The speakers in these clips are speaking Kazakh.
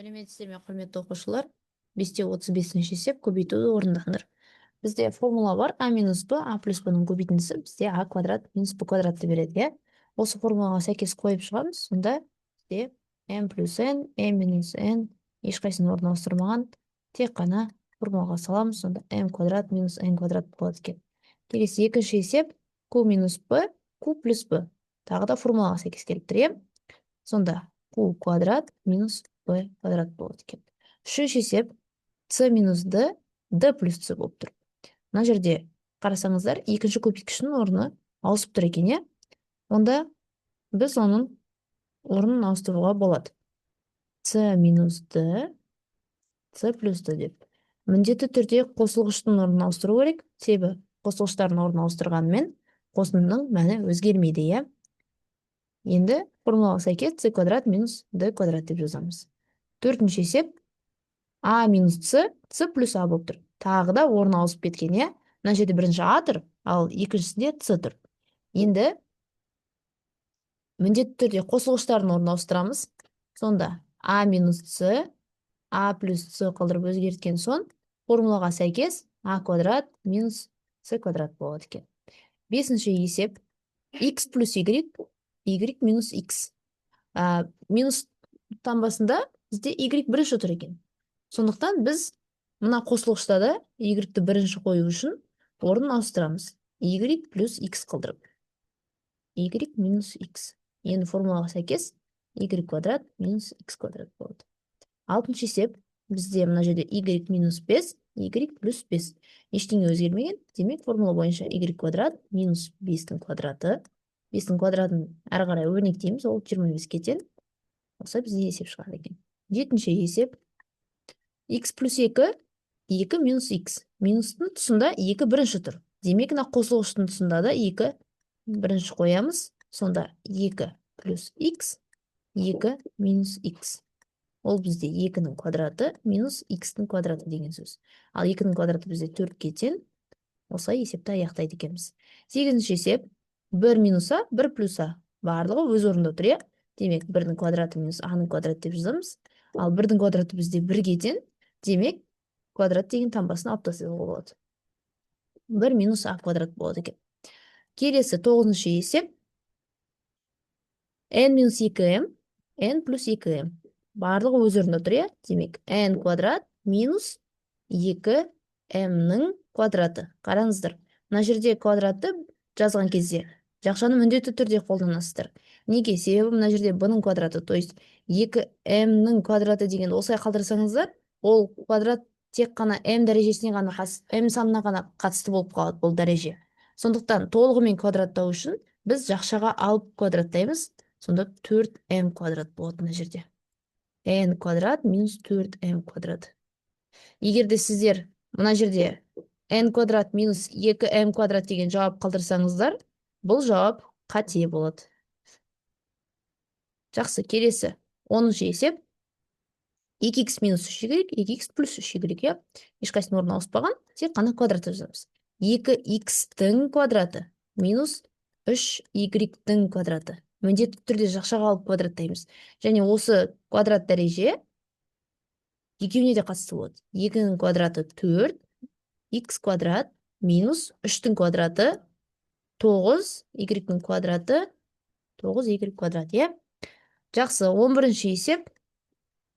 Сәлеметсіздер ме, құрметті оқушылар? 5-те 35-ші есеп көбейтуді орындаңдар. Бізде формула бар. А минус Б, А плюс Б-ның көбейтіндісі бізде А квадрат минус Б квадратты береді, иә? Осы формулаға сәйкес қойып шығамыз. Сонда бізде М плюс Н, М минус Н ешқайсысын орнына ауыстырмаған. Тек қана формулаға саламыз. Сонда М квадрат минус Н квадрат болады екен. Келесі екінші есеп Q минус Б, Q плюс Б. Тағы да формулаға сәйкес келіп тұр, иә? Сонда Q квадрат минус b квадрат болады екен. Үшінші есеп c минус d, d плюс c болып тұр. Мына жерде қарасаңыздар, екінші көбейткішінің орны ауысып тұр екен, иә? Онда біз оның орнын ауыстыруға болады. c минус d, c плюс d деп. Міндетті түрде қосылғыштың орнын ауыстыру керек. Себебі қосылғыштардың орнын ауыстырғанымен қосындының мәні өзгермейді, иә? Енді формулаға сәйкес c квадрат минус d квадрат деп жазамыз. Төртінші есеп А минус С, С плюс А болып тұр. Тағы да орын ауысып кеткен, иә? Мына жерде бірінші А тұр, ал екіншісінде С тұр. Енді міндетті түрде қосылғыштардың орнын ауыстырамыз. Сонда А минус С, А плюс С қалдырып өзгерткен соң, формулаға сәйкес А квадрат минус С квадрат болады екен. Бесінші есеп X плюс Y, Y минус X. Минус таңбасында бізде Y бірінші тұр екен. Сондықтан біз мына қосылғыштада y-ті бірінші қою үшін орнын ауыстырамыз. Y плюс x қалдырып. Y минус x. Енді формулаға сәйкес y квадрат минус x квадрат болады. Алтыншы есеп бізде мына жерде y минус 5, y плюс 5. Ештеңе өзгермеген. Демек формула бойынша y квадрат минус 5-тің квадраты. 5-тің квадратын әрі қарай өрнектейміз, ол 25-ке тең. Осы бізде есеп шығады екен. Жетінші есеп x плюс 2, 2 минус x. Минустың тұсында 2 бірінші тұр. Демек, мына қосылғыштың тұсында да 2 бірінші қоямыз. Сонда 2 плюс x, 2 минус x. Ол бізде 2-нің квадраты минус x-тің квадраты деген сөз. Ал 2-нің квадраты бізде 4-ке тең. Осылай есепті аяқтайды екенбіз. 8-ші есеп 1 минус а, 1 плюс а. Барлығы өз орнында тұр, иә? Демек, 1-нің квадраты минус а-ның квадраты деп жазамыз. Ал 1-дің квадраты бізде 1-ге тең. Демек, квадрат деген таңбасын алып тастауға болады. 1 минус а квадрат болады екен. Келесі 9-шы есеп n минус 2m, n плюс 2m. Барлығы өз орнында тұр, иә? Демек, n квадрат минус 2m-нің квадраты. Қараңыздар, мына жерде квадратты жазған кезде жақшаны міндетті түрде қолданасыздар. Неге? Себебі мына жерде b-нің квадраты, то есть 2m-нің квадраты деген осылай қалдырсаңыздар, ол квадрат тек қана m дәрежесіне ғана m санына ғана қатысты болып қалады бұл дәреже. Сондықтан толығымен квадраттау үшін біз жақшаға алып квадраттаймыз. Сонда 4m квадрат болады мына жерде. n квадрат минус 4m квадрат. Егер де сіздер мына жерде n квадрат минус 2m квадрат деген жауап қалдырсаңыздар, бұл жауап қате болады. Жақсы, келесі 10-шы есеп 2x минус 3y, 2x плюс 3y, иә? Ешқайсының орнына ауыспаған, тек қана квадрат жазамыз. 2x-тің квадраты минус 3y-тің квадраты. Міндетті түрде жақшаға алып квадраттаймыз. Және осы квадрат дәреже екеуіне де қатысты болады. 2-нің квадраты 4, x квадрат минус 3-тің квадраты 9, y-тің квадраты 9y квадрат, иә? Жақсы, 11-ші есеп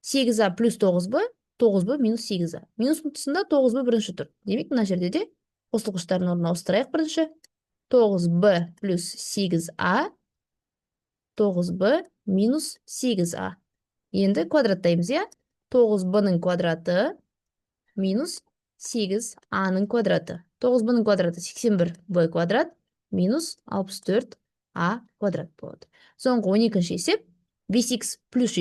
8а плюс 9b, 9b минус 8а. Минустың тұсында 9b бірінші тұр. Демек, мына жерде де қосылғыштардың орнына ауыстырайық бірінші. 9b плюс 8а, 9b минус 8а. Енді квадраттаймыз, иә? 9b-нің квадраты минус 8а-нің квадраты. 9b-нің квадраты 81b квадрат минус 64а квадрат болады. Соңғы 12-ші есеп 5x плюс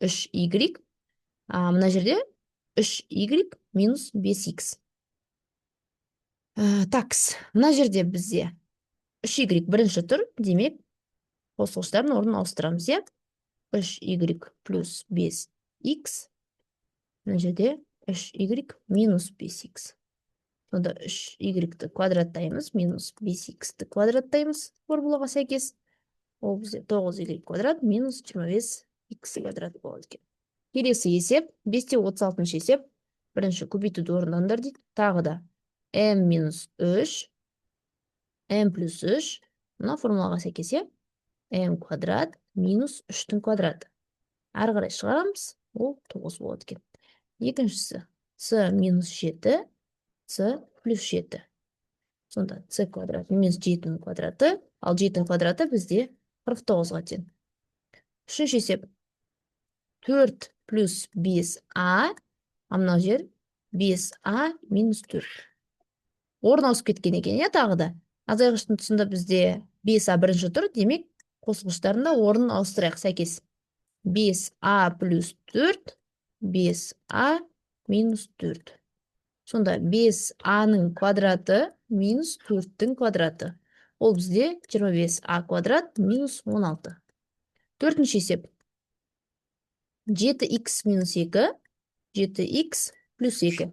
3y, мына жерде 3y минус 5x. Такс, мына жерде бізде 3y бірінші тұр, демек, қосылғыштардың орнын ауыстырамыз, иә? 3y плюс 5x, мына жерде 3y минус 5x. Сонда 3y-ті квадраттаймыз, минус 5x-ті квадраттаймыз формулаға сәйкес. Ол бізде 9y квадрат минус 25x квадрат болады екен. Келесі есеп 5-те 36 есеп. Бірінші көбейтуді орындаңдар дейді. Тағы да m минус 3, m плюс 3. Мына формулаға сәйкес m квадрат минус 3-тің квадраты. Ары қарай шығарамыз, ол 9 болады екен. Екіншісі c минус 7, c плюс 7. Сонда c квадрат минус 7-нің квадраты, ал 7-нің квадраты бізде 49-ға тең. Үшінші есеп 4 плюс 5a, мынау жер 5a минус 4. Орын ауысып кеткен екен, тағы да. Азайғыштың тұсында бізде 5a бірінші тұр, демек қосылғыштарында орын ауыстырайық сәйкес. 5a плюс 4, 5a минус 4. Сонда 5a-ның квадраты минус 4-тің квадраты. Ол бізде 25a квадрат минус 16. Төртінші есеп. 7x минус 2, 7x плюс 2.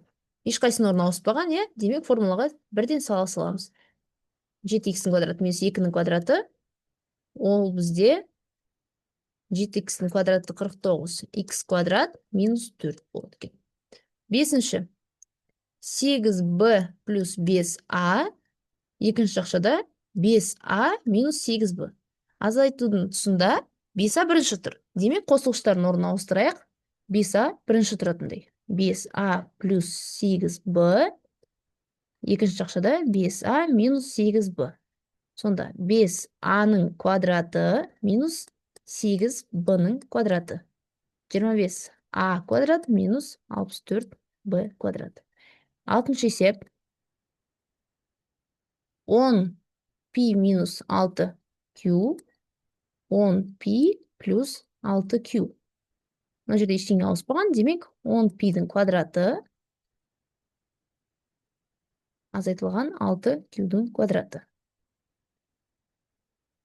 Ешқайсының орны ауыспаған, демек формулаға бірден сала саламыз. 7x-ның квадраты минус 2-нің квадраты. Ол бізде 7x-ның квадраты 49, x квадрат минус 4 болады екен. Бесінші. 8b плюс 5a. Екінші жақшада 5a минус 8b. Азайтудың тұсында 5a бірінші тұр. Демек қосылғыштардың орнын ауыстырайық. 5a бірінші тұратындай. 5a плюс 8b. Екінші жақшада 5a минус 8b. Сонда 5a-ның квадраты минус 8b-ның квадраты. 25a квадрат минус 64b квадрат. Алтыншы есеп. 10π минус 6q, 10π плюс 6q. Мына жерде ештеңе ауыспаған, демек 10π-дің квадраты азайтылған 6q-дің квадраты.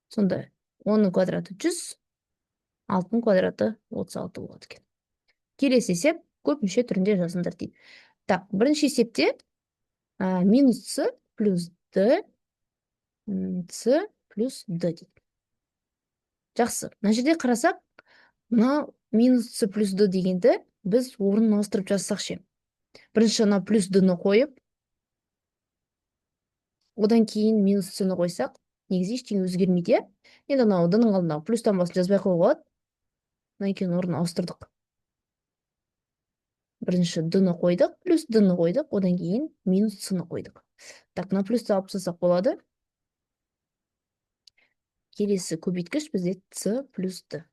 Сонда 10-ның квадраты 100, 6-ның квадраты 36 болады екен. Келесі есеп көпмүше түрінде жазыңдар дейді. Так, бірінші есепте минус c плюс d, c плюс d дейді. Жақсы. Мына жерде қарасақ, мына минус c плюс d дегенді біз орнын ауыстырып жазсақ ше. Бірінші ана плюс d-ны қойып, одан кейін минус c-ны қойсақ, негізі ештеңе өзгермейді. Енді анау d-ның алдындағы плюстан басын жазбай қоюға болады. Мына екеуінің орнын ауыстырдық. Бірінші d-ны қойдық, плюс d-ны қойдық, одан кейін минус c-ны қойдық. Так, мына плюсты алып тастасақ болады. Келесі көбейткіш бізде c плюс d.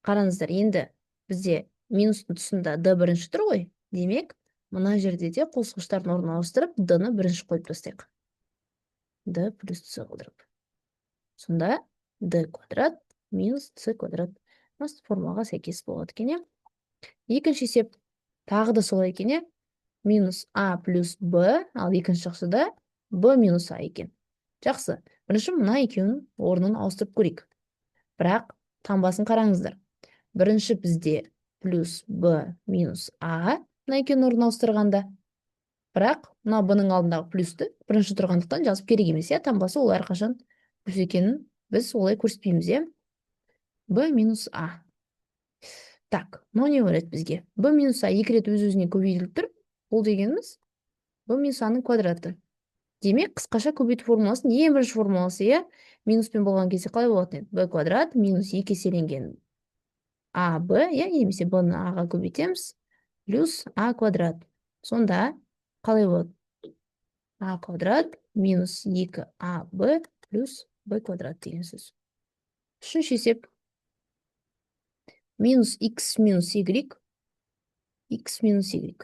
Қараңыздар, енді бізде минустың тұсында d бірінші тұр ғой. Демек, мына жерде де қосылғыштардың орнын ауыстырып, d-ны бірінші қойып тастайық. d плюс c қылдырып. Сонда d квадрат минус c квадрат. Осы формулаға сәйкес болады екен. Екінші есеп тағы да солай екен. Минус a плюс b, ал екінші жақшыда b минус a екен. Жақсы. Бірінші мына екеуінің орнын ауыстырып көрейік. Бірақ таңбасын қараңыздар. Бірінші бізде плюс b минус a, мына екеуінің орнын ауыстырғанда. Бірақ мына b-ның алдындағы плюсті бірінші тұрғандықтан жазып керек емес, таңбасы ол әрқашан плюс екенін біз олай көрсетпейміз, b минус a. Так, мынау не көреді бізге? b минус a екі рет өз-өзіне көбейтіліп тұр. Бұл дегеніміз b минус a-ның квадраты. Демек, қысқаша көбейту формуласын ең бірінші формуласы, минуспен болған кезде қалай болатын еді? b квадрат минус 2 еселенген ab, немесе b-ны a-ға көбейтеміз, плюс a квадрат. Сонда қалай болады? a квадрат минус 2ab плюс b квадрат деген сөз. Үшінші есеп. Минус x минус y, x минус y.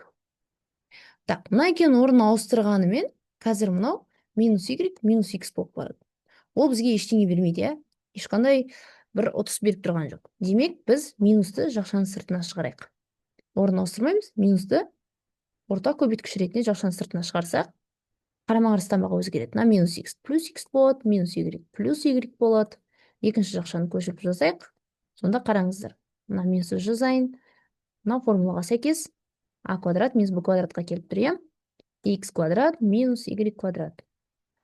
Так, мына екеуінің орнын ауыстырғанымен, қазір мынау минус y, минус x болып барады. Ол бізге ештеңе бермейді, ешқандай бір ұтыс беріп тұрған жоқ. Демек, біз минусты жақшаның сыртына шығарайық. Орнын ауыстырмаймыз, минусты орта көбейткіш ретінде жақшаның сыртына шығарсақ, қарама-қарсы таңбаға өзгереді. Мына минус x плюс x болады, минус y плюс y болады. Екінші жақшаны көшіріп жасайық. Сонда қараңыздар. Мына минусты жазайын. Мына формулаға сәйкес a квадрат минус b квадратқа келіп тұр, x квадрат минус y квадрат.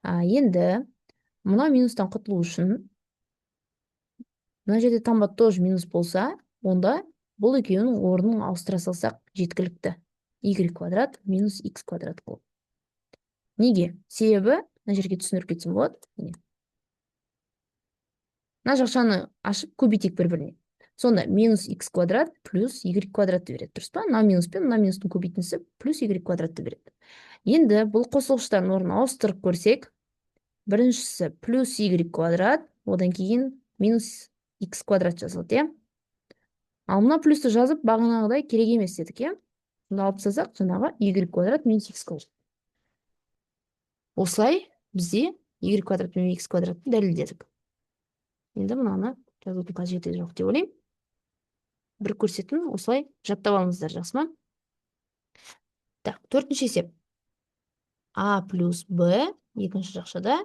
Енді мына минустан құтылу үшін, мына жерде таңба тоже минус болса, онда Бұл екеуінің орнын ауыстыра салсақ жеткілікті. Y квадрат минус X квадрат болады. Неге? Себебі, мына жерге түсіндіріп кетсем болады. Мына жақшаны ашып көбейтейік бір-біріне. Сонда минус X квадрат плюс Y квадратты береді. Дұрыс па? Мына минус пен мына минустың көбейтіндісі плюс Y квадратты береді. Енді бұл қосылғыштардың орнын ауыстырып көрсек, біріншісі плюс Y квадрат, одан кейін минус X квадрат жазылды, иә? Ал мына плюсті жазып, бағанағыдай керек емес дедік, иә? Сонда алып тастасақ, жаңағы Y квадрат минус X квадрат. Осылай бізде Y квадрат пен X квадратты дәлелдедік. Енді мынаны жазудың қажеті жоқ деп ойлаймын. Бір көрсетін осылай жаттап алыңыздар, жақсы ма? Так, төртінші есеп. А плюс Б, екінші жақшада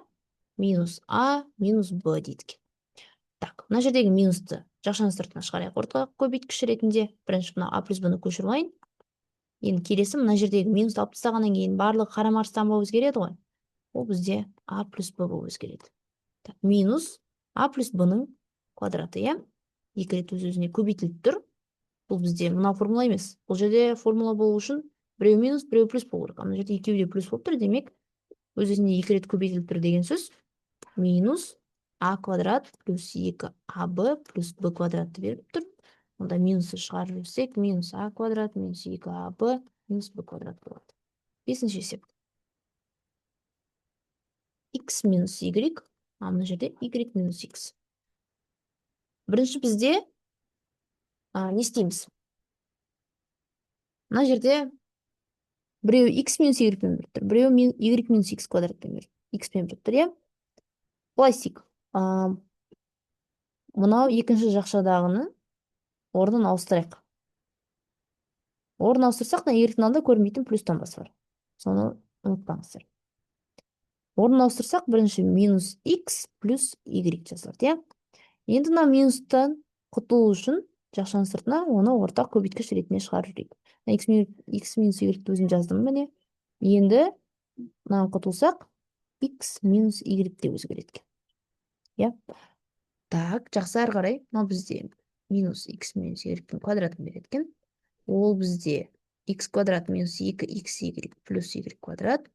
минус А минус Б дейдік. Так, мына жердегі минусты жақшаның сыртына шығарайық ортаға көбейткіш ретінде. Бірінші мына А плюс Б-ны көшіріп алайын. Енді келесі мына жердегі минусты алып тастағаннан кейін барлығы қарама-қарсы болып өзгереді ғой. Ол бізде А плюс Б болып өзгереді. Так, минус А плюс Б-ның квадраты, иә? Екі рет өз-өзіне көбейтіліп тұр. Бұл бізде мына формула емес. Бұл жерде формула болу үшін біреу минус, біреу плюс болу керек. Мына жерде екеуі де плюс болып тұр, демек өз-өзіне екі рет көбейтіліп тұр деген сөз. Минус А квадрат плюс 2АБ плюс Б квадратты беріп тұр. Онда минусы шығарып жүрсек, минус А квадрат минус 2АБ минус Б квадрат болады. Бесінші есеп. X минус Y, а мына жерде Y минус X. Бірінші бізде не істейміз? Мына жерде біреу X минус Y пен беріп тұр, біреу Y минус X квадрат пен беріп, X пен беріп тұр, иә? Былай істейік. Мынау екінші жақшадағыны орнын ауыстырайық. Орнын ауыстырсақ, Y-дің алдында көрінбейтін плюс таңбасы бар. Соны ұмытпаңыздар. Орнын ауыстырсақ, бірінші минус X плюс Y жазылады, иә? Енді мына минустан құтылу үшін жақшаның сыртына оны ортақ көбейткіш ретінде шығарып жүрейік. X минус Y-ді өзім жаздым, міне. Енді мынаны құтылсақ, X минус Y де өзгереді. Иә? Так, жақсы, ары қарай. Мынау бізде минус X минус Y-дің квадратын береді екен. Ол бізде X квадрат минус 2XY плюс Y квадрат.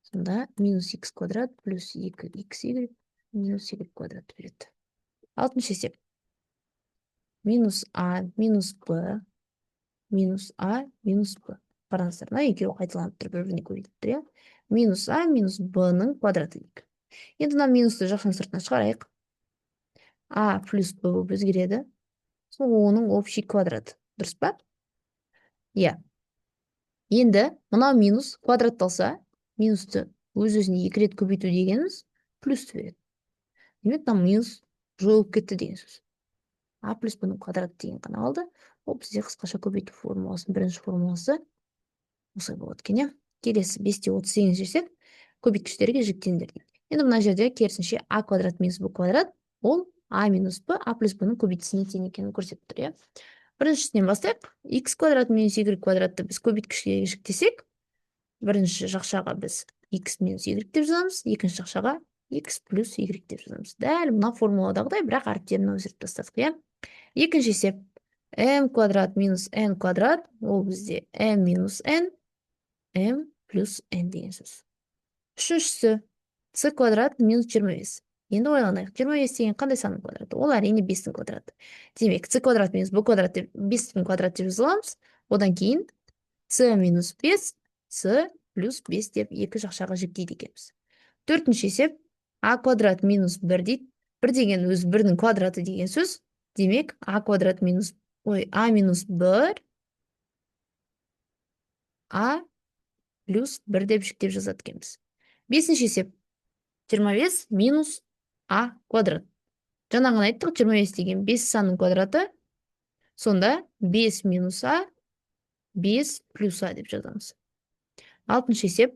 Сонда минус X квадрат плюс 2XY минус Y квадрат береді. Алтыншы есеп. Минус А минус Б минус А минус Б. Қараңыздар, мына екеуі қайталанып тұр, бір-біріне көбейтіп тұр, иә? Минус А минус Б-ның квадраты дейік. Енді мына минусты жақшаның сыртына шығарайық. А плюс Б болып өзгереді. Сол оның общий квадраты. Дұрыс па? Иә. Енді мына минус квадратталса, минусты өз-өзіне екі рет көбейту дегеніміз плюсті береді. Демек, мына минус жойылып кетті деген сөз. А плюс Б-ның квадраты деген ғана қалды. Ол бізде қысқаша көбейту формуласының бірінші формуласы осылай болады екен, иә? Келесі 5-38 жерсек, көбейткіштерге жіктеңдер дейді. Енді мына жерде керісінше А квадрат минус Б квадрат, ол А минус Б, А плюс Б-ның көбейтісіне тең екенін көрсетіп тұр, иә? Біріншісінен бастайық. X квадрат минус Y квадратты біз көбейткішке жіктесек, бірінші жақшаға біз X минус Y деп жазамыз, екінші жақшаға X плюс Y деп жазамыз. Дәл мына формуладағыдай, бірақ әріптерін өзгертіп тастадық, иә? Екінші есеп. M квадрат минус N квадрат, ол бізде M минус N, M плюс N деген сөз. Үшіншісі. C квадрат минус 25. Енді ойланайық. 25 деген қандай санның квадраты? Ол әрине 5-дің квадраты. Демек, C квадрат минус B квадрат деп 5-дің квадраты деп жазыламыз. Одан кейін C минус 5, C плюс 5 деп екі жақшаға жіктейді екенбіз. Төртінші есеп. А квадрат минус 1 дейді. 1 деген өз 1-дің квадраты деген сөз. Демек, А квадрат минус, А минус 1, А плюс 1 деп жіктеп жазады екенбіз. Бесінші есеп. 25 минус А квадрат. Жаңа ғана айттық, 25 деген 5 санның квадраты. Сонда 5 минус А, 5 плюс А деп жазамыз. Алтыншы есеп.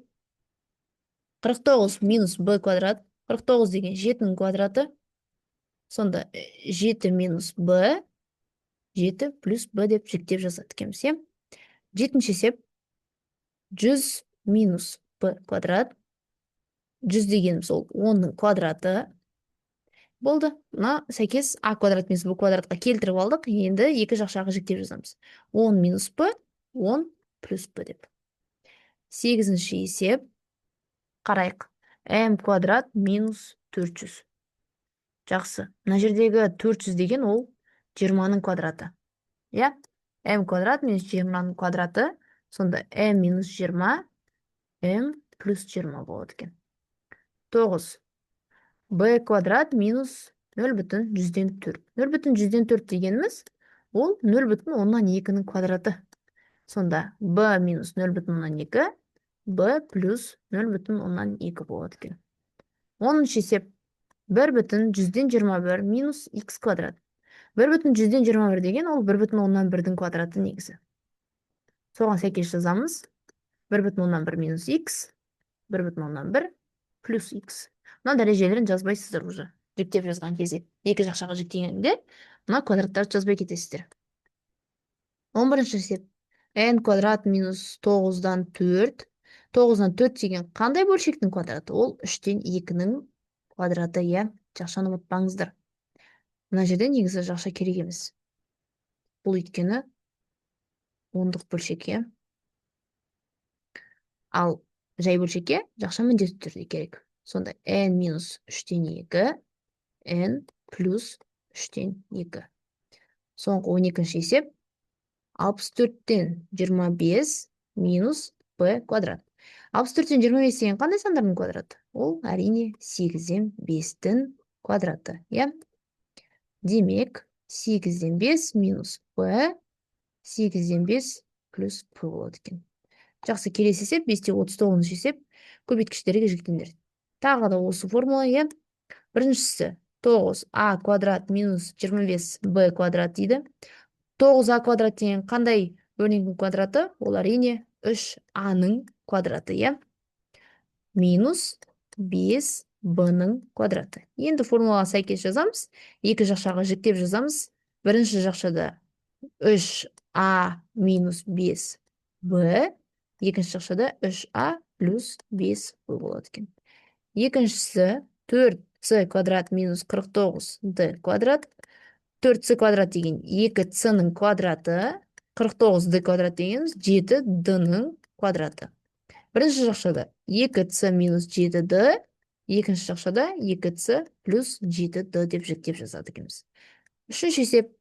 49 минус Б квадрат. 49 деген 7-ның квадраты. Сонда 7 минус Б, 7 плюс Б деп жіктеп жазады екенбіз. Жетінші есеп. 100 минус Б квадрат. 100 дегеніміз ол 10-ның квадраты. Болды. Мына сәйкес а квадрат минус б квадратқа келтіріп алдық. Енді екі жақ жағы жіктеп жазамыз. 10 минус б, 10 плюс б деп. 8-ші есеп. Қарайық. М квадрат минус 400. Жақсы. Мына жердегі 400 деген ол 20-ның квадраты. Я? М квадрат минус 20-ның квадраты. Сонда М минус 20, М плюс 20 болады екен. 9. Б квадрат минус 0,104. 0,104 дегеніміз, ол 0,2-ның квадраты. Сонда Б минус 0,2, Б плюс 0,2 болады екен. 10-ші есеп. 1,121 минус х квадрат. 1,121 деген ол 1,1-дің квадраты негізі. Соған сәйкес жазамыз. 1,1 минус х, 1,1 плюс х. Мына дәрежелерін жазбайсыздар уже. Жіктеп жазған кезде. Екі жақ жағы жіктегенде, мына квадраттарды жазбай кетесіздер. 11-ші есеп. N квадрат минус 9-дан 4. 9-дан 4 деген қандай бөлшектің квадраты? Ол 3-тен 2-ның квадраты, я. Жақшаны ұмытпаңыздар. Мына жерде негізі жақша керек емес. Бұл өйткені ондық бөлшекке. Ал жай бөлшекке жақша міндетті түрде керек. Сонда n минус 3-тен 2, n плюс 3-тен 2. Соңғы 12-ші есеп. 64-тен 25 минус b квадрат. 64-тен 25 деген қандай сандардың квадраты? Ол әрине 8-ден 5-тің квадраты. Демек, 8-ден 5 минус b, 8-ден 5 плюс b болады екен. Жақсы, келесі есеп, 5-те 39-ші есеп, көбейткіштерге жіктеңдер. Тағы да осы формула, Біріншісі, 9а квадрат минус 25b квадрат дейді. 9а квадрат деген қандай өрнектің квадраты? Ол әрине 3а-ның квадраты, Минус 5b-ның квадраты. Енді формулаға сәйкес жазамыз. Екі жақшаға жіктеп жазамыз. Бірінші жақшада 3а минус 5b, екінші жақшада 3а плюс 5b болады екен. Екіншісі 4c квадрат минус 49d квадрат. 4c квадрат деген 2c-ның квадраты, 49d квадрат дегеніміз 7d-ның квадраты. Бірінші жақшада 2c минус 7d, екінші жақшада 2c плюс 7d деп жіктеп жазады екенбіз. Үшінші есеп.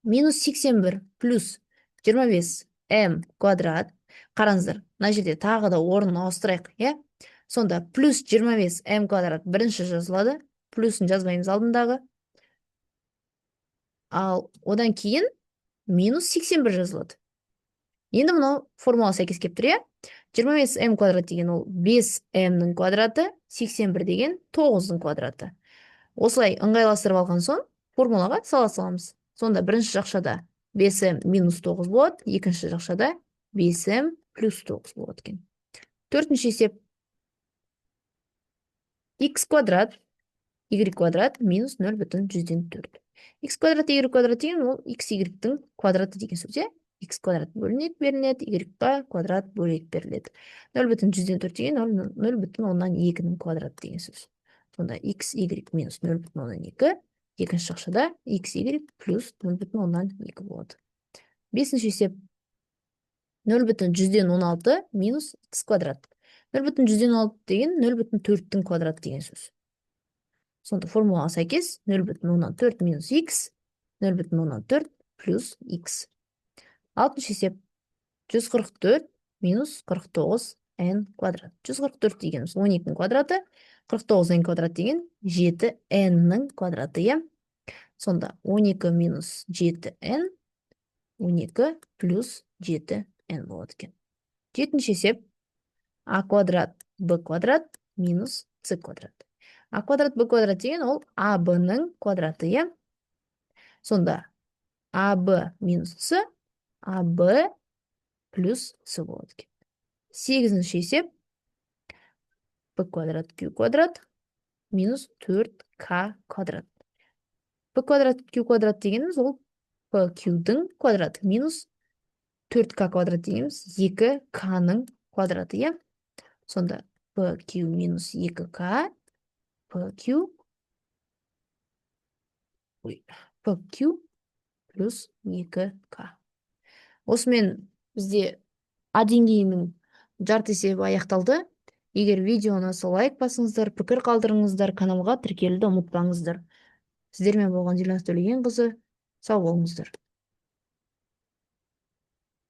Минус 81 плюс 25m квадрат. Қараңыздар, мына жерде тағы да орнын ауыстырайық, Сонда плюс 25m квадрат бірінші жазылады, плюсын жазбаймыз алдындағы. Ал одан кейін минус 81 жазылады. Енді мынау формула сәйкес келіп тұр, 25m квадрат деген ол 5m-ның квадраты, 81 деген 9-ның квадраты. Осылай ыңғайластырып алған соң формулаға сала саламыз. Сонда бірінші жақшада 5m минус 9 болады, екінші жақшада 5m плюс 9 болады екен. Төртінші есеп. Х квадрат, y квадрат минус 0,104. Х квадрат, y квадрат деген ол x, y-тің квадраты деген сөз, Х квадрат бөлінеді, беріледі, y-ға квадрат бөлек беріледі. 0,104 деген 0,2-ның квадраты деген сөз. Сонда x, y минус 0,2, екінші жақшада x, y плюс 0,2 болады. Бесінші есеп. 0,116 минус x квадрат. 0,116 деген 0,4-тің квадраты деген сөз. Сонда формулаға сәйкес 0,14 минус x, 0,14 плюс x. Алтыншы есеп. 144 минус 49n квадрат. 144 дегеніміз 12-ның квадраты, 49n квадрат деген 7n-ның квадраты, Сонда 12 минус 7n, 12 плюс 7n болады екен. Жетінші есеп. А квадрат, Б квадрат минус С квадрат. А квадрат, Б квадрат деген ол АБ-ның квадраты, Сонда АБ минус С, АБ плюс С болады екен. Сегізінші есеп. Б квадрат, Q квадрат минус 4К квадрат. Б квадрат, Q квадрат дегеніміз ол PQ-дің квадраты минус 4К квадрат дегеніміз 2К-ның квадраты, Сонда PQ минус 2К, PQ PQ плюс 2К. Осымен бізде А деңгейінің жарты есебі аяқталды. Егер видеоны лайк басыңыздар, пікір қалдырыңыздар, каналға тіркелуді ұмытпаңыздар. Сіздермен болған Дильназ Төлегенқызы. Сау болыңыздар.